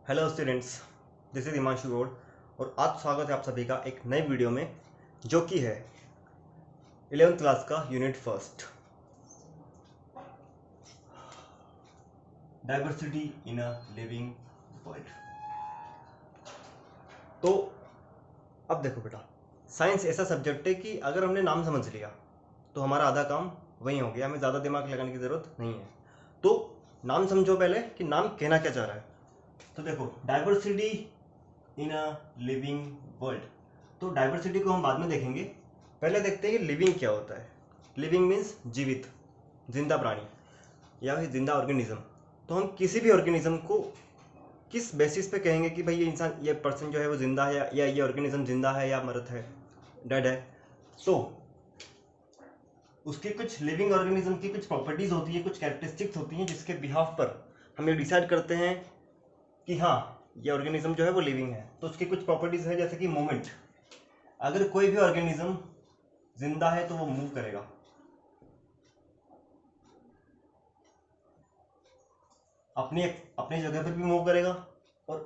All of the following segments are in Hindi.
Hello students, this is Himanshu Gaur और आज स्वागत है आप सभी का एक नई वीडियो में जो कि है 11th क्लास का unit first, diversity in a living world. तो अब देखो बेटा, साइंस ऐसा सब्जेक्ट है कि अगर हमने नाम समझ लिया तो हमारा आधा काम वही हो गया, हमें ज़्यादा दिमाग लगाने की ज़रूरत नहीं है। तो नाम समझो पहले कि नाम कहना क्या चाह रहा है। तो देखो, diversity in a living world, तो डाइवर्सिटी को हम बाद में देखेंगे। पहले देखते हैं कि लिविंग क्या होता है। लिविंग मीन्स जीवित, जिंदा प्राणी या फिर जिंदा ऑर्गेनिज्म। तो हम किसी भी ऑर्गेनिज्म को किस बेसिस पे कहेंगे कि भाई ये इंसान, ये पर्सन जो है वो जिंदा है या ये ऑर्गेनिज्म जिंदा है या मरत है, डेड है। तो उसकी कुछ लिविंग ऑर्गेनिज्म की कुछ प्रॉपर्टीज होती है, कुछ कैरेक्टरिस्टिक्स होती हैं जिसके बिहाफ पर हम ये डिसाइड करते हैं कि हाँ, ये ऑर्गेनिज्म जो है वो लिविंग है। तो उसकी कुछ प्रॉपर्टीज है जैसे कि मूवमेंट। अगर कोई भी ऑर्गेनिज्म जिंदा है तो वो मूव करेगा, अपनी अपनी जगह पर भी मूव करेगा और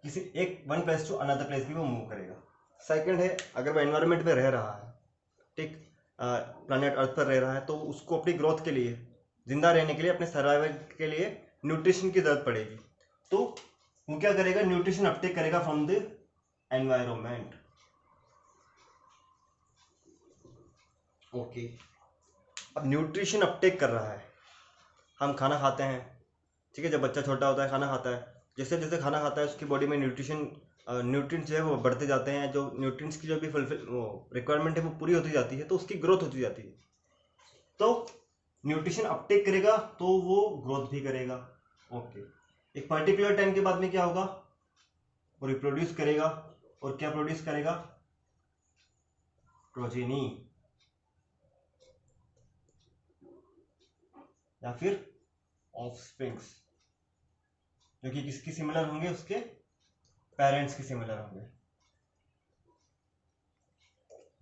किसी एक one place to another place भी वो मूव करेगा। सेकंड है, अगर वो एनवायरनमेंट में रह रहा है, ठीक, प्लानट अर्थ पर रह रहा है, तो उसको अपनी ग्रोथ के लिए, जिंदा रहने के लिए, अपने सर्वाइवल के लिए न्यूट्रिशन की जरूरत पड़ेगी। तो वो क्या करेगा, न्यूट्रिशन अपटेक करेगा फ्रॉम द एनवायरमेंट। ओके, अब न्यूट्रिशन अपटेक कर रहा है, हम खाना खाते हैं, ठीक है, जब बच्चा छोटा होता है खाना खाता है, जैसे जैसे खाना खाता है उसकी बॉडी में न्यूट्रिएंट्स जो है वो बढ़ते जाते हैं, जो न्यूट्रिएंट्स की जो भी फुलफिल वो रिक्वायरमेंट है वो पूरी होती जाती है, तो उसकी ग्रोथ होती जाती है। तो न्यूट्रिशन अपटेक करेगा तो वो ग्रोथ भी करेगा। ओके, एक पर्टिकुलर टाइम के बाद में क्या होगा, वो रिप्रोड्यूस करेगा, और क्या प्रोड्यूस करेगा, प्रोजेनी या फिर ऑफस्प्रिंग्स, जो कि किसकी सिमिलर होंगे, उसके पेरेंट्स की सिमिलर होंगे।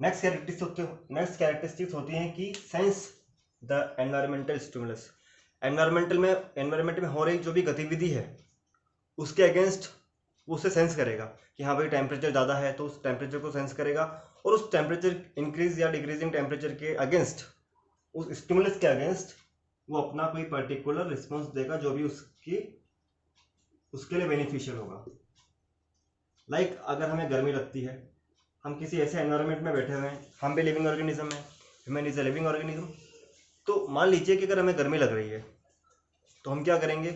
नेक्स्ट कैरेक्टरिस्टिक्स होती हैं कि sense the environmental stimulus. Environment में हो रही जो भी गतिविधि है उसके अगेंस्ट वो उसे सेंस करेगा कि हाँ भाई टेम्परेचर ज़्यादा है, तो उस टेम्परेचर को सेंस करेगा और उस टेम्परेचर इंक्रीज या डिक्रीजिंग टेम्परेचर के अगेंस्ट, उस स्टिमुलस के अगेंस्ट वो अपना कोई पर्टिकुलर रिस्पॉन्स देगा जो भी उसके लिए बेनिफिशियल होगा। लाइक अगर हमें गर्मी लगती है, हम किसी ऐसे एनवायरनमेंट में बैठे हुए हैं, हम भी लिविंग ऑर्गेनिज्म है, human is a living organism. तो मान लीजिए कि अगर हमें गर्मी लग रही है तो हम क्या करेंगे,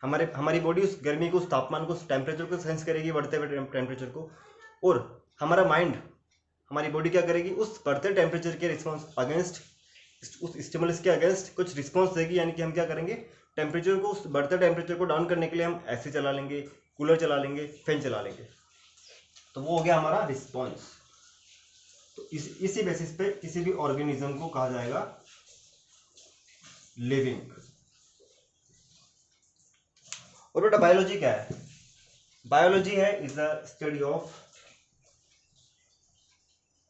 हमारी बॉडी उस गर्मी को, उस तापमान को, उस टेम्परेचर को सेंस करेगी, बढ़ते हुए टेम्परेचर को, और हमारा माइंड, हमारी बॉडी क्या करेगी, उस बढ़ते टेम्परेचर के रिस्पॉन्स अगेंस्ट, उस स्टिमुलस के अगेंस्ट कुछ रिस्पॉन्स देगी। यानी कि हम क्या करेंगे, टेम्परेचर को, उस बढ़ते टेम्परेचर को डाउन करने के लिए हम एसी चला लेंगे, कूलर चला लेंगे, फैन चला लेंगे। तो वो हो गया हमारा रिस्पॉन्स। तो इसी बेसिस पे किसी भी ऑर्गेनिज्म को कहा जाएगा लिविंग। और बेटा बायोलॉजी क्या है, बायोलॉजी है is a study of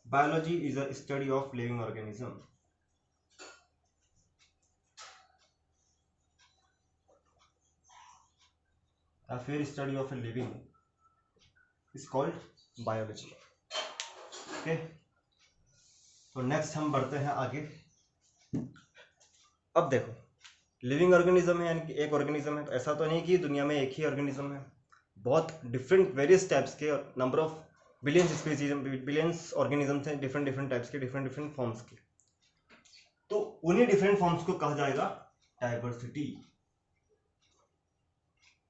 biology is a study of living organism. या फिर study of a living is called biology. Okay, तो नेक्स्ट हम बढ़ते हैं आगे। अब देखो, लिविंग ऑर्गेनिज्म है यानी कि एक ऑर्गेनिज्म है, तो ऐसा तो नहीं कि दुनिया में एक ही ऑर्गेनिज्म है, बहुत डिफरेंट वेरियस टाइप्स के, number of billions species, billions organisms हैं, डिफरेंट डिफरेंट टाइप्स के, डिफरेंट डिफरेंट फॉर्म्स के। तो उन्हीं डिफरेंट फॉर्म्स को कहा जाएगा डाइवर्सिटी।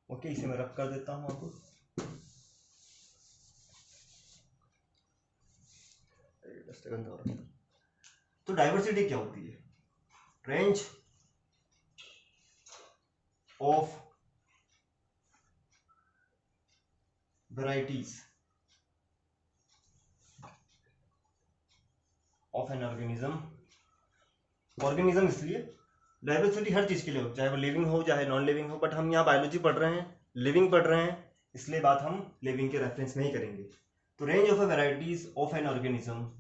ओके, इसे मैं रख कर देता हूं आपको। तो डाइवर्सिटी क्या होती है, range of varieties of an organism इसलिए डाइवर्सिटी हर चीज के लिए हो, चाहे वो लिविंग हो चाहे नॉन लिविंग हो, बट हम यहाँ बायोलॉजी पढ़ रहे हैं, लिविंग पढ़ रहे हैं, इसलिए बात हम लिविंग के रेफरेंस में ही करेंगे। तो range of varieties of an organism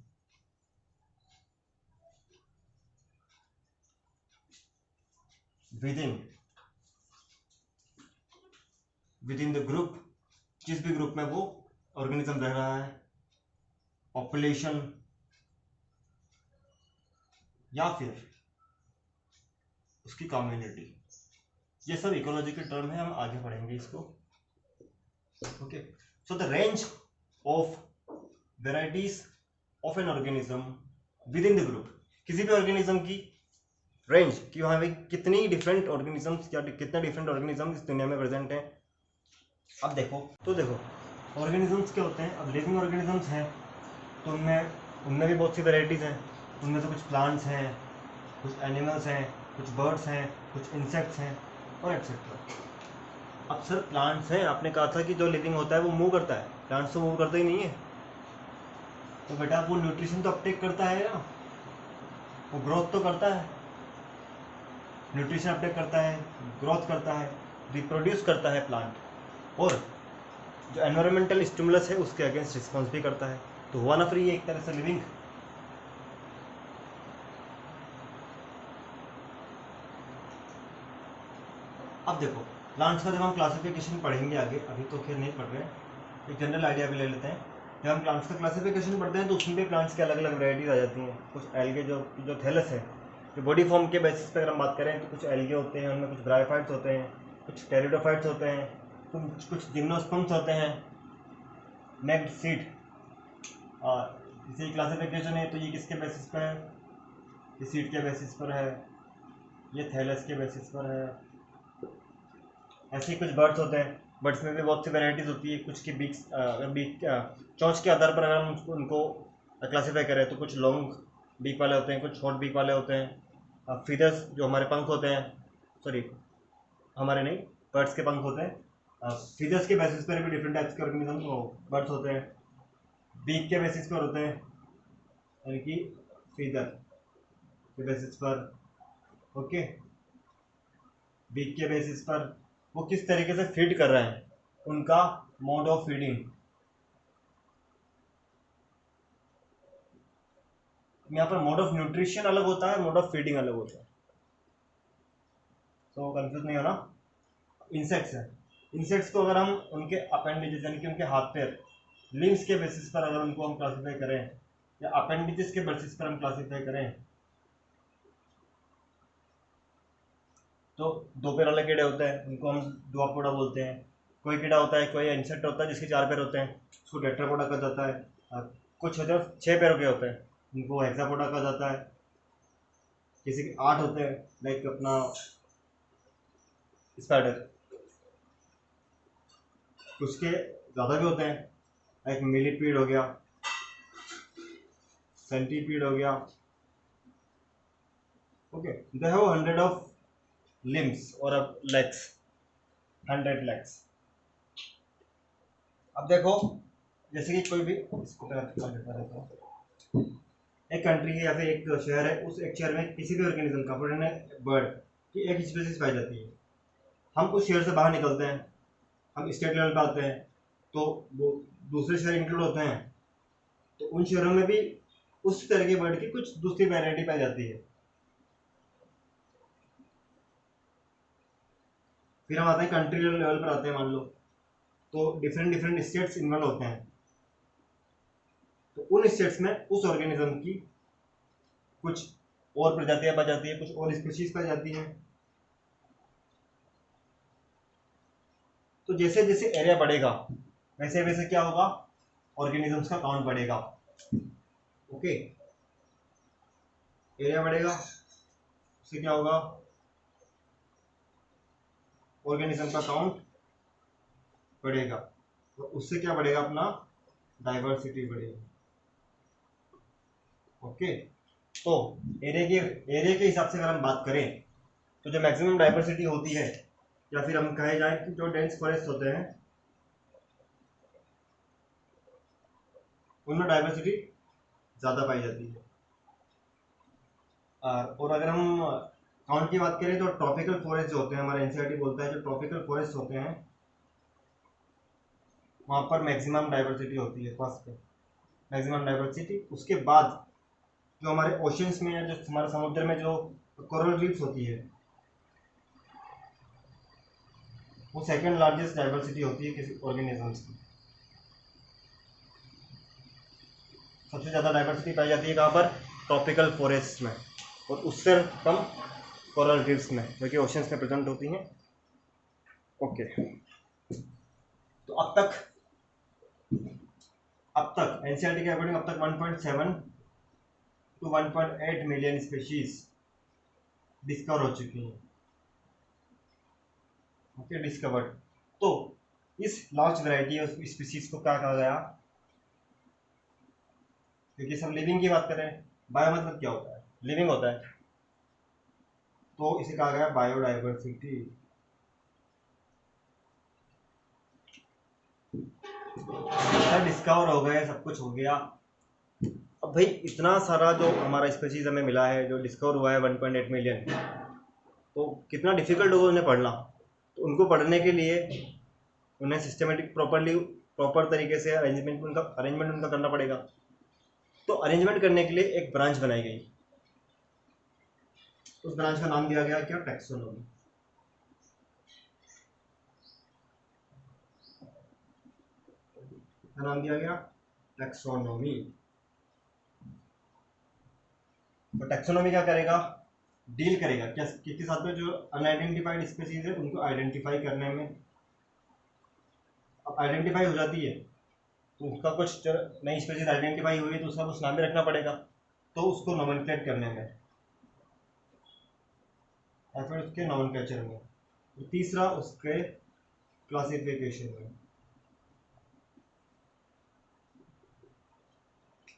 with in the group, जिस भी ग्रुप में वो ऑर्गेनिज्म रह रहा है, पॉपुलेशन या फिर उसकी कम्युनिटी, ये सब इकोलॉजी के टर्म है, हम आगे पढ़ेंगे इसको। Okay, so the range of varieties of an organism with in the group, किसी भी ऑर्गेनिज्म की रेंज कि वहाँ पे कितनी डिफरेंट ऑर्गेनिजम्स या कितने डिफरेंट ऑर्गेनिज्म इस दुनिया में प्रेजेंट हैं। अब देखो ऑर्गेनिजम्स क्या होते हैं। अब लिविंग ऑर्गेनिजम्स हैं तो उनमें भी बहुत सी वेराइटीज़ हैं। उनमें से कुछ प्लांट्स हैं, कुछ एनिमल्स हैं, कुछ बर्ड्स हैं, कुछ इंसेक्ट्स हैं और एक्सेट्रा। अब सर प्लांट्स हैं, आपने कहा था कि जो लिविंग होता है वो मूव करता है, प्लांट्स तो मूव करते ही नहीं है। तो बेटा वो न्यूट्रिशन तो अपटेक करता है ना, वो ग्रोथ तो करता है, न्यूट्रिशन अपटेक करता है, ग्रोथ करता है, रिप्रोड्यूस करता है प्लांट, और जो एनवायरमेंटल स्टिमुलस है उसके अगेंस्ट रिस्पॉन्स भी करता है। तो हुआ ना फ्री एक तरह से लिविंग। अब देखो प्लांट्स का जब हम क्लासिफिकेशन पढ़ेंगे आगे, अभी तो खैर नहीं पढ़ रहे हैं, एक जनरल आइडिया भी ले लेते हैं। जब हम प्लांट्स का क्लासिफिकेशन पढ़ते हैं तो उसमें भी प्लांट्स की अलग अलग वैरायटीज आ जाती हैं। कुछ एल्गे जो थैलस है, जो बॉडी फॉर्म के बेसिस पर अगर हम बात करें तो कुछ एल्गे होते हैं, उनमें कुछ ब्रायोफाइट्स होते हैं, कुछ टेरिडोफाइट्स होते हैं, कुछ जिम्नोस्पर्म्स होते हैं, नेक्ड सीड। और इसी क्लासिफिकेशन है तो ये किसके बेसिस पर है, ये सीड के बेसिस पर है, ये थैलस के बेसिस पर है। ऐसे ही कुछ बर्ड्स होते हैं, बर्ड्स में भी बहुत सी वैरायटीज़ होती है। कुछ की बीक चोंच के आधार पर अगर हम उनको क्लासीफाई करें तो कुछ लॉन्ग बीक वाले होते हैं, कुछ शॉर्ट बीक वाले होते हैं। फीदर्स जो हमारे पंख होते हैं, सॉरी हमारे नहीं, बर्ड्स के पंख होते हैं। फीदर्स के बेसिस पर भी डिफरेंट टाइप्स के ऑर्गेनिज्म बर्ड्स होते हैं। बीक के बेसिस पर होते हैं, यानी कि फीदर के बेसिस पर, ओके, बीक के बेसिस पर वो किस तरीके से फीड कर रहे हैं, उनका मोड ऑफ फीडिंग। यहाँ पर मोड ऑफ न्यूट्रिशन अलग होता है, मोड ऑफ फीडिंग अलग होता है, तो कंफ्यूज नहीं होना। इंसेक्ट्स है, इंसेक्ट्स को अगर हम उनके अपेंडेजेस यानी कि उनके हाथ पैर लिम्स के बेसिस पर अगर उनको हम क्लासीफाई करें, या अपेंडेजेस के बेसिस पर हम क्लासीफाई करें, तो दो पैर वाले कीड़े होते हैं, उनको हम डुआपोडा बोलते हैं। कोई कीड़ा होता है, कोई इंसेक्ट होता है जिसके 4 पैर होते हैं, उसको टेट्रापोडा कहा जाता है। कुछ होते हैं 6 पैरों के होते हैं, उनको हेक्सापोडा कहा जाता है। किसी के 8 होते हैं, लाइक अपना स्पाइडर, उसके ज़्यादा भी होते हैं, लाइक मिलीपीड हो गया, सेंटीपीड हो गया, okay. They have 100 of limbs और लेग्स, 100 लेग्स। अब देखो जैसे कि कोई भी एक कंट्री है या फिर एक शहर है, उस एक शहर में किसी भी ऑर्गेनिज्म का बर्ड की एक स्पीसीज पाई जाती है। हम उस शहर से बाहर निकलते हैं, हम स्टेट लेवल पे आते हैं, तो वो दूसरे शहर इंक्लूड होते हैं, तो उन शहरों में भी उस तरह के बर्ड की कुछ दूसरी वैरायटी पाई जाती है। फिर हम आते हैं कंट्री लेवल पर आते हैं, मान लो तो डिफरेंट डिफरेंट स्टेट्स इन्वॉल्व होते हैं, तो उन स्टेट्स में उस ऑर्गेनिज्म की कुछ और प्रजातियां पाई जाती है, कुछ और स्पीशीज पाई जाती हैं। तो जैसे जैसे एरिया बढ़ेगा वैसे वैसे क्या होगा, ऑर्गेनिजम्स का काउंट बढ़ेगा, ओके। एरिया बढ़ेगा उससे क्या होगा, ऑर्गेनिज्म का काउंट बढ़ेगा, तो उससे क्या बढ़ेगा, अपना डाइवर्सिटी बढ़ेगी, ओके। तो एरिया के हिसाब से अगर हम बात करें तो जो मैक्सिमम डाइवर्सिटी होती है, या फिर हम कहे जाए कि जो डेंस फॉरेस्ट होते हैं उनमें डाइवर्सिटी ज़्यादा पाई जाती है। और अगर हम काउंट की बात करें तो ट्रॉपिकल फॉरेस्ट जो होते हैं, हमारा एनसीईआरटी बोलता है जो ट्रॉपिकल फॉरेस्ट होते हैं वहाँ पर मैक्सिमम डाइवर्सिटी होती है, फर्स्ट मैक्सिमम डाइवर्सिटी। उसके बाद जो हमारे ओशंस में है, जो हमारे समुद्र में जो कोरल रीफ्स होती है, वो सेकंड लार्जेस्ट डाइवर्सिटी होती है किसी ऑर्गेनिजम्स की। सबसे ज़्यादा डाइवर्सिटी पाई जाती है कहाँ पर? ट्रॉपिकल फॉरेस्ट में, और उससे कम कोरल रीफ्स में, जो कि ओशंस में प्रेजेंट होती हैं। ओके, तो अब तक एनसीईआरटी के अकॉर्डिंग अब तक 1.7 to 1.8 मिलियन स्पीशीज डिस्कवर हो चुकी हैं। Okay, discovered. तो इस लार्ज वैरायटी ऑफ स्पीशीज को क्या कहा गया? क्योंकि सब लिविंग की बात करें, बायो मतलब क्या होता है? लिविंग होता है, तो इसे कहा गया बायोडाइवर्सिटी। डिस्कवर हो गए, सब कुछ हो गया। अब भाई इतना सारा जो हमारा स्पीशीज हमें मिला है, जो डिस्कवर हुआ है 1.8 मिलियन, तो कितना डिफिकल्ट होगा उन्हें पढ़ना। तो उनको पढ़ने के लिए उन्हें सिस्टमेटिक प्रॉपर तरीके से अरेंजमेंट उनका करना पड़ेगा। तो अरेंजमेंट करने के लिए एक ब्रांच बनाई गई। उस ब्रांच का नाम दिया गया क्या? टैक्सोनॉमी। क्या नाम दिया गया? टैक्सोनॉमी। तो टैक्सोनॉमी क्या करेगा? डील करेगा क्या किसके साथ में? जो अनआइडेंटिफाइड स्पीशीज है उनको आइडेंटिफाई करने में। अब आइडेंटिफाई हो जाती है तो उसका कुछ नई स्पीशीज आइडेंटिफाई हुई तो उसका कुछ नाम भी रखना पड़ेगा, तो उसको नोमेनक्लेट करने में या फिर उसके नोमेनक्लेचर में। तो तीसरा उसके क्लासिफिकेशन में।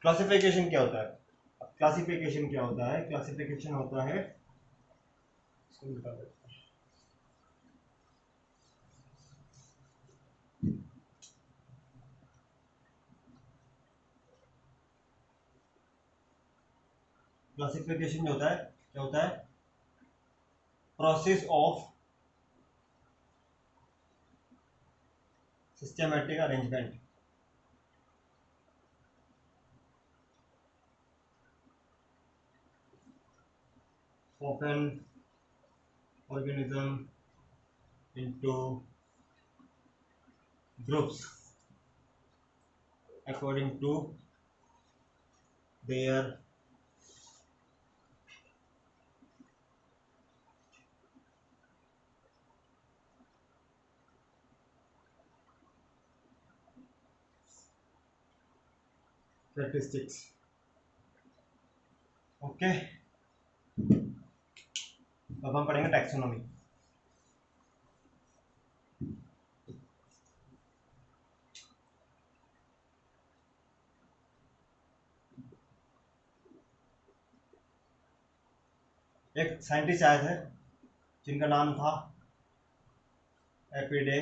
क्लासिफिकेशन क्या होता है? क्लासिफिकेशन क्या होता है? क्लासिफिकेशन होता है, इसको बता देता हूं। क्लासिफिकेशन जो होता है क्या होता है? Process of systematic arrangement of an organism into groups according to their characteristics। Okay, अब हम पढ़ेंगे टैक्सोनॉमी। एक साइंटिस्ट आए थे जिनका नाम था एपीडे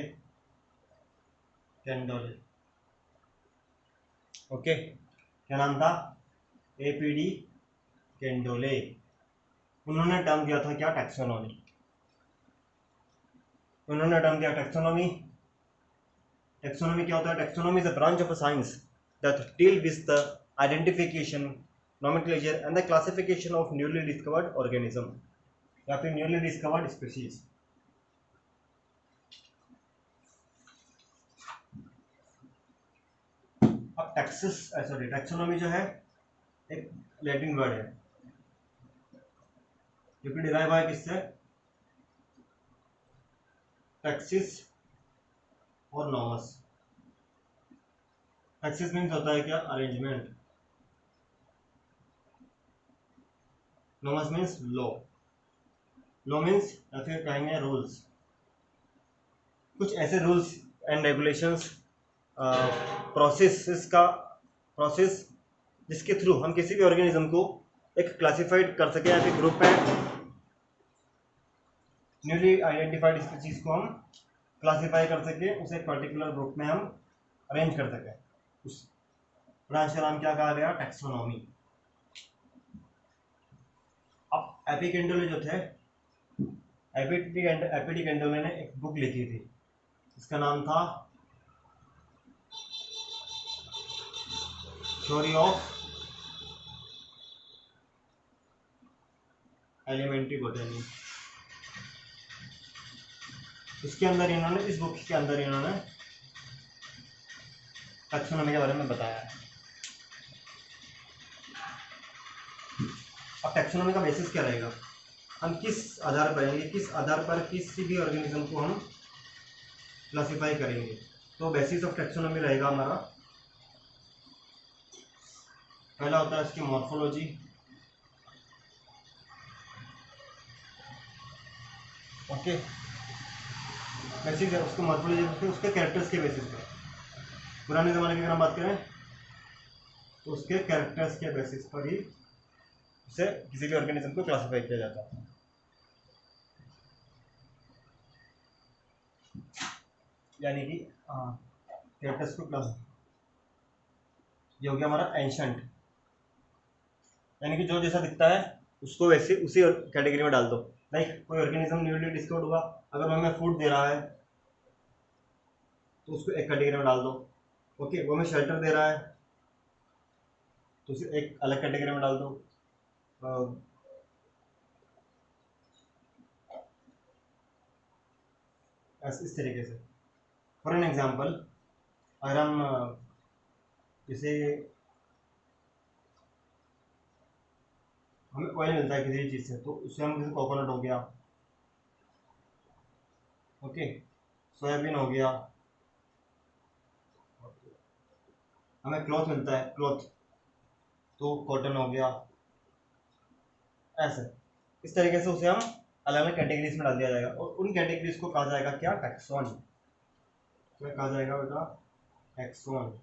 कैंडोले। ओके, क्या नाम था? एपीडी कैंडोले। उन्होंने टर्म दिया था क्या? टैक्सोनॉमी। उन्होंने टर्म दिया टैक्सोनॉमी। टैक्सोनॉमी क्या होता है? Taxonomy is a branch of a science that deal with the identification, nomenclature and the classification of newly discovered organism या फिर newly discovered species। अब टैक्सोनॉमी जो है एक लैटिन वर्ड है जो कि डिराइव है किससे? टैक्सिस और नॉमस। टैक्सिस मीन्स होता है क्या? Arrangement. Nomos means law. Law means या फिर कहेंगे रूल्स। कुछ ऐसे रूल्स एंड रेगुलेशंस, प्रोसेस जिसके थ्रू हम किसी भी ऑर्गेनिज्म को एक क्लासिफाइड कर सके या फिर ग्रुप में न्यूली आइडेंटिफाइड स्पीशीज को हम क्लासिफाई कर सके, उसे एक पर्टिकुलर ग्रुप में हम अरेंज कर सके। उस ब्रांच का नाम क्या कहा गया? टैक्सोनॉमी। अब एपी कैंडोले जो थे, एपीडी कैंडोले ने एक बुक लिखी थी, इसका नाम था थ्योरी ऑफ एलिमेंट्री बॉटनी। उसके अंदर इन्होंने, इस बुक के अंदर इन्होंने टैक्सोनॉमी के बारे में बताया है। अब टैक्सोनॉमी का बेसिस क्या रहेगा, हम किस आधार पर, यानी किस आधार पर किसी भी ऑर्गेनिज्म को हम क्लासिफाई करेंगे। तो बेसिस ऑफ टैक्सोनॉमी रहेगा हमारा, पहला होता है इसकी मॉर्फोलॉजी, ओके, बेसिस है उसके मॉर्फोलॉजी पे, उसके कैरेक्टर्स के बेसिस पे। पुराने ज़माने की अगर हम बात करें तो उसके कैरेक्टर्स के बेसिस पर ही उसे किसी भी ऑर्गेनिज्म को क्लासिफाई किया जाता है। यानी कि कैरेक्टर्स को क्लास, ये हो गया हमारा एंशंट, यानी कि जो जैसा दिखता है उसको वैसे उसी कैटेगरी में डाल दो। लाइक कोई ऑर्गेनिज्म न्यूली डिस्कवर्ड हुआ, अगर वो हमें फूड दे रहा है तो उसको एक कैटेगरी में डाल दो। ओके, वो हमें शेल्टर दे रहा है तो उसे एक अलग कैटेगरी में डाल दो। इस तरीके से। फॉर एन एग्जाम्पल, अगर हम जैसे हमें ऑयल मिलता है किसी चीज़ से, तो उससे हम जैसे कोकोनट हो गया, ओके, सोयाबीन हो गया, हमें क्लॉथ मिलता है, क्लॉथ तो कॉटन हो गया, ऐसे इस तरीके से उसे हम अलग अलग कैटेगरीज में डाल दिया जाएगा और उन कैटेगरीज को कहा जाएगा क्या, टैक्सॉन। क्या कहा जाएगा बेटा, टैक्सॉन,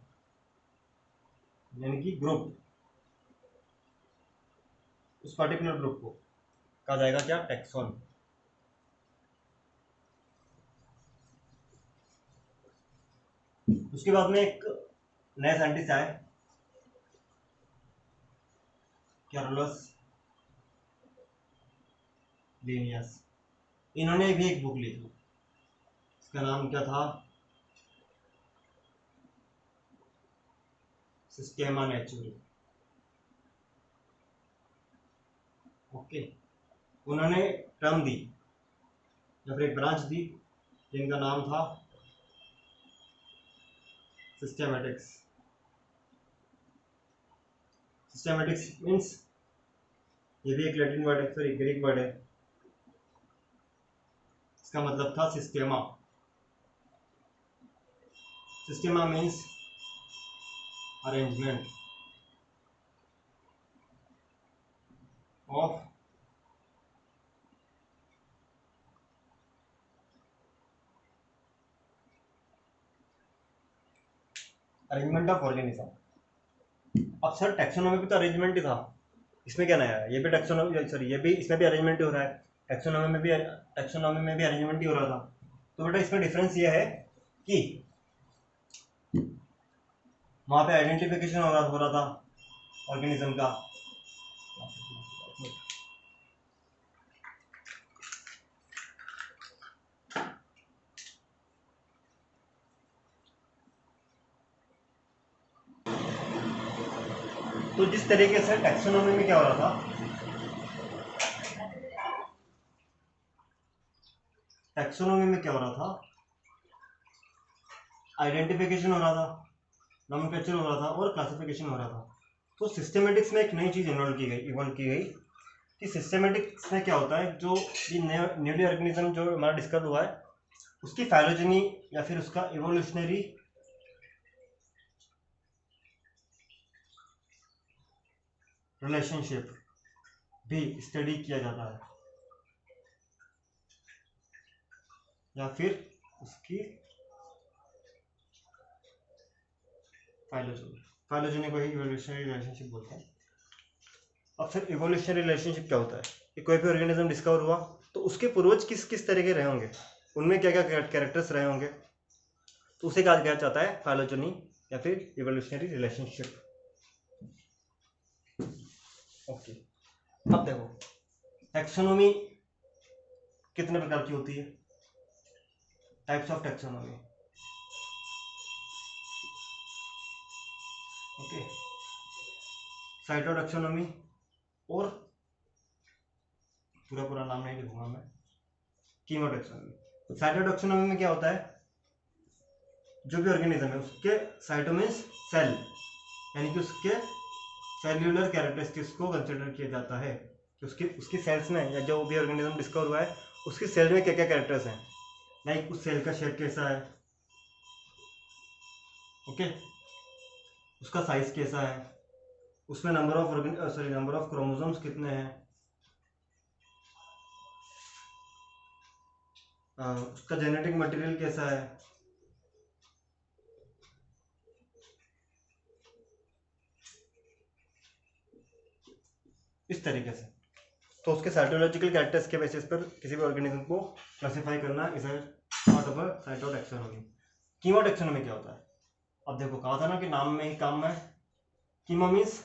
यानी कि ग्रुप, उस पर्टिकुलर ग्रुप को कहा जाएगा क्या, टैक्सॉन। उसके बाद में एक नए साइंटिस्ट आए, कैरोलस लिनियस, इन्होंने भी एक बुक लिखी, इसका नाम क्या था, सिस्टेमा नेचुरल, ओके। उन्होंने टर्म दी या फिर एक ब्रांच दी जिनका नाम था सिस्टेमेटिक्स। सिस्टेमेटिक्स मीन्स, ये भी एक लैटिन वर्ड है, सॉरी ग्रीक वर्ड है, इसका मतलब था सिस्टेमा। सिस्टेमा मीन्स अरेंजमेंट ऑफ ऑर्गेनिज्म। अब सर टैक्सोनॉमी भी तो अरेंजमेंट ही था, इसमें क्या नया है, ये भी टैक्सोनॉमी, सॉरी ये भी, इसमें भी अरेंजमेंट ही हो रहा है, टैक्सोनॉमी में भी अरेंजमेंट ही हो रहा था। तो बेटा इसमें डिफरेंस ये है कि वहाँ पे आइडेंटिफिकेशन हो रहा था ऑर्गेनिज्म का, तो जिस तरीके से टैक्सोनॉमी में क्या हो रहा था, टैक्सोनॉमी में क्या हो रहा था, आइडेंटिफिकेशन हो रहा था, नॉमेनक्लेचर हो रहा था और क्लासिफिकेशन हो रहा था। तो सिस्टेमेटिक्स में एक नई चीज़ इन्वॉल्व की गई कि सिस्टेमेटिक्स में क्या होता है, जो ये न्यूली ऑर्गेनिज्म जो हमारा डिस्कवर हुआ है उसकी फाइलोजेनी या फिर उसका इवोल्यूशनरी रिलेशनशिप भी स्टडी किया जाता है, या फिर उसकी फाइलोजेनी को ही इवोल्यूशनरी रिलेशनशिप बोलते हैं। अब फिर इवोल्यूशनरी रिलेशनशिप क्या होता है कि कोई भी ऑर्गेनिज्म डिस्कवर हुआ तो उसके पूर्वज किस किस तरह के रहे होंगे, उनमें क्या क्या कैरेक्टर्स रहे होंगे, तो उसे कहा जाता है फाइलोजेनी या फिर इवोल्यूशनरी रिलेशनशिप। ओके, अब देखो टैक्सोनॉमी कितने प्रकार की होती है, types of taxonomy, okay, cytotaxonomy और पूरा नाम नहीं लिखूंगा मैं, कीमोटैक्सोनॉमी। साइटोटैक्सोनॉमी में क्या होता है, जो भी ऑर्गेनिज्म है उसके साइटो मीन्स सेल, यानी कि उसके सेल्यूलर कैरेक्टरिस्टिक्स को कंसिडर किया जाता है कि उसकी सेल्स में, या जो भी ऑर्गेनिज्म डिस्कवर हुआ है उसकी सेल में क्या क्या कैरेक्टर्स हैं, लाइक उस सेल का शेप कैसा है, ओके, उसका साइज कैसा है, उसमें नंबर ऑफ क्रोमोसोम्स कितने हैं, उसका जेनेटिक मटेरियल कैसा है, इस तरीके से। तो उसके साइटोलॉजिकल कैरेक्टर्स के बेसिस पर किसी भी ऑर्गेनिज्म को क्लासिफाई करना is part of a cytotaxonomy. कीमोटैक्सोनॉमी क्या होता है, अब देखो कहा था ना कि नाम में ही काम है, कीमो मीन्स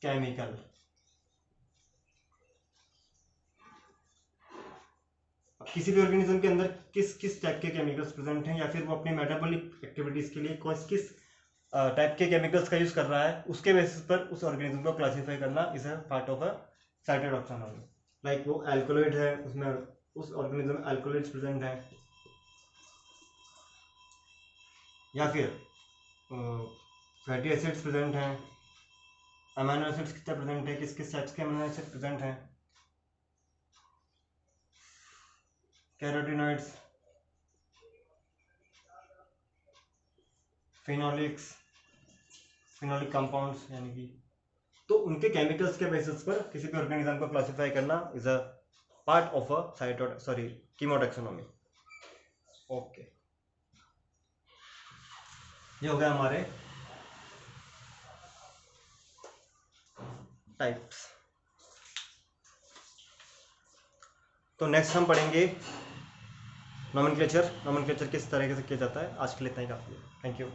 केमिकल, किसी भी ऑर्गेनिज्म के अंदर किस किस टाइप के केमिकल्स प्रेजेंट हैं, या फिर वो अपनी मेटाबॉलिक एक्टिविटीज के लिए किस टाइप के केमिकल्स का यूज कर रहा है, उसके बेसिस पर उस ऑर्गेनिज्म को क्लासिफाई करना is a part of a cytotaxonomy. Like वो अल्कोलॉइड है, उसमें उस ऑर्गेनिज्म में अल्कोलॉइड्स प्रेजेंट है, या फिर फैटी एसिड्स प्रेजेंट हैं, अमीनो एसिड्स कितने प्रेजेंट है, किस किस टाइप्स के अमीनो एसिड प्रेजेंट हैं, कैरोटीनॉइड्स, फिनोलिक्स, फिनोलिक कंपाउंड्स, यानी कि तो उनके केमिकल्स के बेसिस पर किसी भी ऑर्गेनिज्म को क्लासिफाई करना is a part of a कीमोटैक्सोनॉमी। Okay, ये हो गया हमारे टाइप्स। तो नेक्स्ट हम पढ़ेंगे नोमेनक्लेचर किस तरीके से किया जाता है। आज के लिए इतना ही काफ़ी है। Thank you.